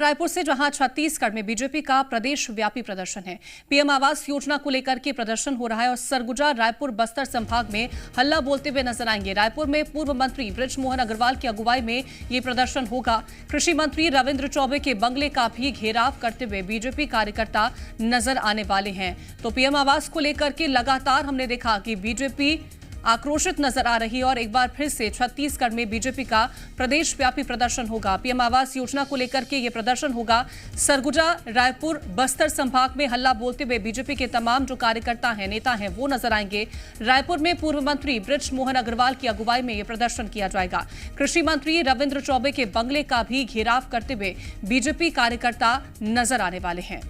रायपुर से जहां छत्तीसगढ़ में बीजेपी का प्रदेश व्यापी प्रदर्शन है। पीएम आवास योजना को लेकर के प्रदर्शन हो रहा है और सरगुजा रायपुर बस्तर संभाग में हल्ला बोलते हुए नजर आएंगे। रायपुर में पूर्व मंत्री बृजमोहन अग्रवाल की अगुवाई में ये प्रदर्शन होगा। कृषि मंत्री रविंद्र चौबे के बंगले का भी घेराव करते हुए बीजेपी कार्यकर्ता नजर आने वाले हैं। तो पीएम आवास को लेकर के लगातार हमने देखा कि बीजेपी आक्रोशित नजर आ रही है और एक बार फिर से छत्तीसगढ़ में बीजेपी का प्रदेश व्यापी प्रदर्शन होगा। पीएम आवास योजना को लेकर के यह प्रदर्शन होगा। सरगुजा रायपुर बस्तर संभाग में हल्ला बोलते हुए बीजेपी के तमाम जो कार्यकर्ता हैं, नेता हैं, वो नजर आएंगे। रायपुर में पूर्व मंत्री बृजमोहन अग्रवाल की अगुवाई में यह प्रदर्शन किया जाएगा। कृषि मंत्री रविंद्र चौबे के बंगले का भी घेराव करते हुए बीजेपी कार्यकर्ता नजर आने वाले हैं।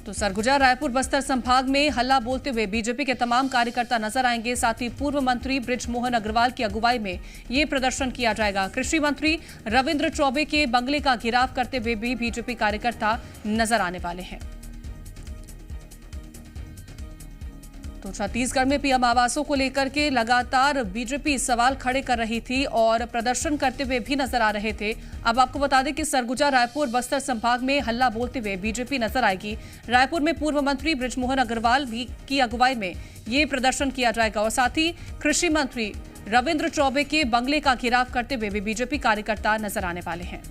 तो सरगुजा रायपुर बस्तर संभाग में हल्ला बोलते हुए बीजेपी के तमाम कार्यकर्ता नजर आएंगे। साथ ही पूर्व मंत्री बृजमोहन अग्रवाल की अगुवाई में ये प्रदर्शन किया जाएगा। कृषि मंत्री रविंद्र चौबे के बंगले का घेराव करते हुए भी बीजेपी कार्यकर्ता नजर आने वाले हैं। तो छत्तीसगढ़ में पीएम आवासों को लेकर के लगातार बीजेपी सवाल खड़े कर रही थी और प्रदर्शन करते हुए भी नजर आ रहे थे। अब आपको बता दें कि सरगुजा रायपुर बस्तर संभाग में हल्ला बोलते हुए बीजेपी नजर आएगी। रायपुर में पूर्व मंत्री बृजमोहन अग्रवाल भी की अगुवाई में ये प्रदर्शन किया जाएगा और साथ ही कृषि मंत्री रविंद्र चौबे के बंगले का घेराव करते हुए भी बीजेपी कार्यकर्ता नजर आने वाले हैं।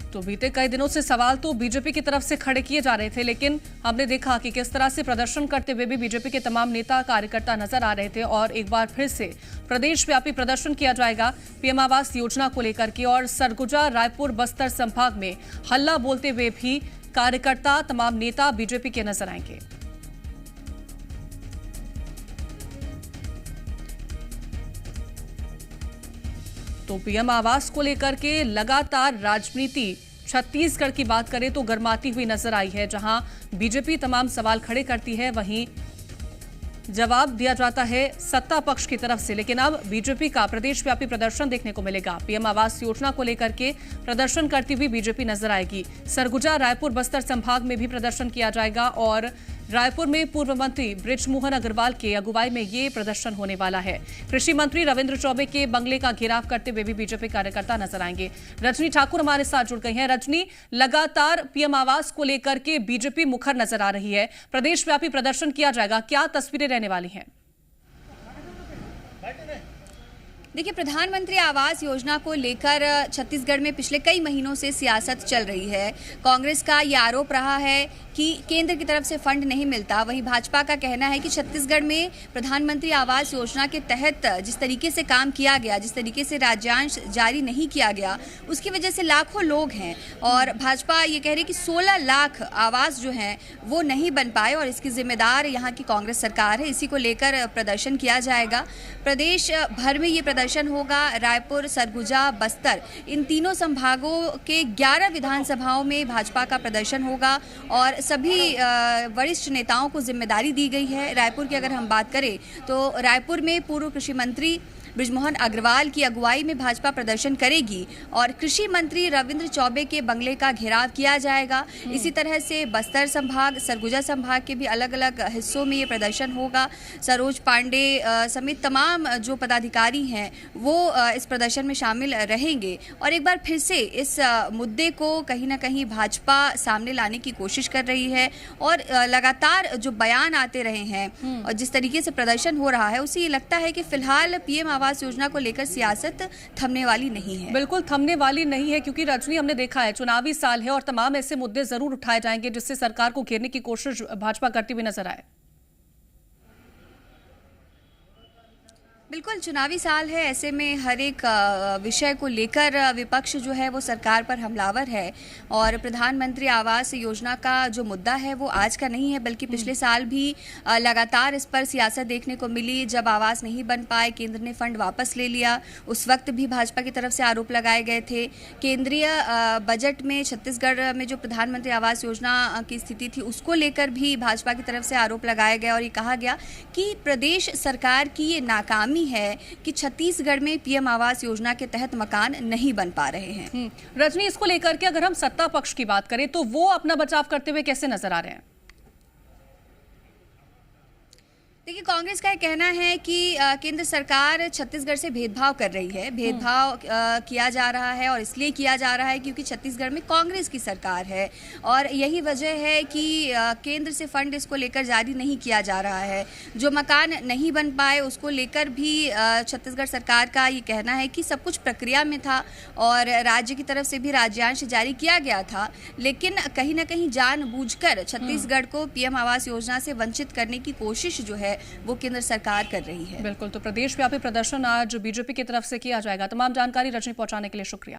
तो बीते कई दिनों से सवाल तो बीजेपी की तरफ से खड़े किए जा रहे थे, लेकिन हमने देखा कि किस तरह से प्रदर्शन करते हुए भी बीजेपी के तमाम नेता कार्यकर्ता नजर आ रहे थे और एक बार फिर से प्रदेश व्यापी प्रदर्शन किया जाएगा पीएम आवास योजना को लेकर के। और सरगुजा रायपुर बस्तर संभाग में हल्ला बोलते हुए भी कार्यकर्ता, तमाम नेता बीजेपी के नजर आएंगे। तो पीएम आवास को लेकर के लगातार राजनीति छत्तीसगढ़ की बात करें तो गर्माती हुई नजर आई है। जहां बीजेपी तमाम सवाल खड़े करती है, वहीं जवाब दिया जाता है सत्ता पक्ष की तरफ से। लेकिन अब बीजेपी का प्रदेश व्यापी प्रदर्शन देखने को मिलेगा। पीएम आवास योजना को लेकर के प्रदर्शन करती हुई बीजेपी नजर आएगी। सरगुजा रायपुर बस्तर संभाग में भी प्रदर्शन किया जाएगा और रायपुर में पूर्व मंत्री बृजमोहन अग्रवाल के अगुवाई में ये प्रदर्शन होने वाला है। कृषि मंत्री रविंद्र चौबे के बंगले का घेराव करते हुए भी बीजेपी कार्यकर्ता नजर आएंगे। रजनी ठाकुर हमारे साथ जुड़ गई हैं। रजनी, लगातार पीएम आवास को लेकर के बीजेपी मुखर नजर आ रही है। प्रदेश व्यापी प्रदर्शन किया जाएगा, क्या तस्वीरें रहने वाली हैं? देखिए, प्रधानमंत्री आवास योजना को लेकर छत्तीसगढ़ में पिछले कई महीनों से सियासत चल रही है। कांग्रेस का ये आरोप रहा है कि केंद्र की तरफ से फंड नहीं मिलता। वहीं भाजपा का कहना है कि छत्तीसगढ़ में प्रधानमंत्री आवास योजना के तहत जिस तरीके से काम किया गया, जिस तरीके से राज्यांश जारी नहीं किया गया, उसकी वजह से लाखों लोग हैं। और भाजपा ये कह रही है कि 16 लाख आवास जो हैं वो नहीं बन पाए और इसकी जिम्मेदार यहाँ की कांग्रेस सरकार है। इसी को लेकर प्रदर्शन किया जाएगा। प्रदेश भर में ये प्रदर्शन होगा। रायपुर, सरगुजा, बस्तर, इन तीनों संभागों के 11 विधानसभाओं में भाजपा का प्रदर्शन होगा और सभी वरिष्ठ नेताओं को जिम्मेदारी दी गई है। रायपुर की अगर हम बात करें तो रायपुर में पूर्व कृषि मंत्री बृजमोहन अग्रवाल की अगुवाई में भाजपा प्रदर्शन करेगी और कृषि मंत्री रविंद्र चौबे के बंगले का घेराव किया जाएगा। इसी तरह से बस्तर संभाग, सरगुजा संभाग के भी अलग अलग हिस्सों में ये प्रदर्शन होगा। सरोज पांडे समेत तमाम जो पदाधिकारी हैं वो इस प्रदर्शन में शामिल रहेंगे और एक बार फिर से इस मुद्दे को कहीं ना कहीं भाजपा सामने लाने की कोशिश कर रही है। और लगातार जो बयान आते रहे हैं और जिस तरीके से प्रदर्शन हो रहा है, उससे ये लगता है कि फिलहाल पीएम आवास योजना को लेकर सियासत थमने वाली नहीं है। बिल्कुल थमने वाली नहीं है, क्योंकि रजनी, हमने देखा है चुनावी साल है और तमाम ऐसे मुद्दे जरूर उठाए जाएंगे जिससे सरकार को घेरने की कोशिश भाजपा करती हुई नजर आए। बिल्कुल चुनावी साल है, ऐसे में हर एक विषय को लेकर विपक्ष जो है वो सरकार पर हमलावर है। और प्रधानमंत्री आवास योजना का जो मुद्दा है वो आज का नहीं है, बल्कि पिछले साल भी लगातार इस पर सियासत देखने को मिली। जब आवास नहीं बन पाए, केंद्र ने फंड वापस ले लिया, उस वक्त भी भाजपा की तरफ से आरोप लगाए गए थे। केंद्रीय बजट में छत्तीसगढ़ में जो प्रधानमंत्री आवास योजना की स्थिति थी, उसको लेकर भी भाजपा की तरफ से आरोप लगाया गया और ये कहा गया कि प्रदेश सरकार की ये नाकामी है कि छत्तीसगढ़ में पीएम आवास योजना के तहत मकान नहीं बन पा रहे हैं। रजनी, इसको लेकर के अगर हम सत्ता पक्ष की बात करें तो वो अपना बचाव करते हुए कैसे नजर आ रहे हैं? देखिए, कांग्रेस का ये कहना है कि केंद्र सरकार छत्तीसगढ़ से भेदभाव कर रही है। भेदभाव किया जा रहा है और इसलिए किया जा रहा है क्योंकि छत्तीसगढ़ में कांग्रेस की सरकार है और यही वजह है कि केंद्र से फंड इसको लेकर जारी नहीं किया जा रहा है। जो मकान नहीं बन पाए उसको लेकर भी छत्तीसगढ़ सरकार का ये कहना है कि सब कुछ प्रक्रिया में था और राज्य की तरफ से भी राज्यांश जारी किया गया था, लेकिन कहीं ना कहीं जानबूझकर छत्तीसगढ़ को पीएम आवास योजना से वंचित करने की कोशिश जो है वो केंद्र सरकार कर रही है। बिल्कुल, तो प्रदेश व्यापी प्रदर्शन आज बीजेपी की तरफ से किया जाएगा। तमाम जानकारी रजनी पहुंचाने के लिए शुक्रिया।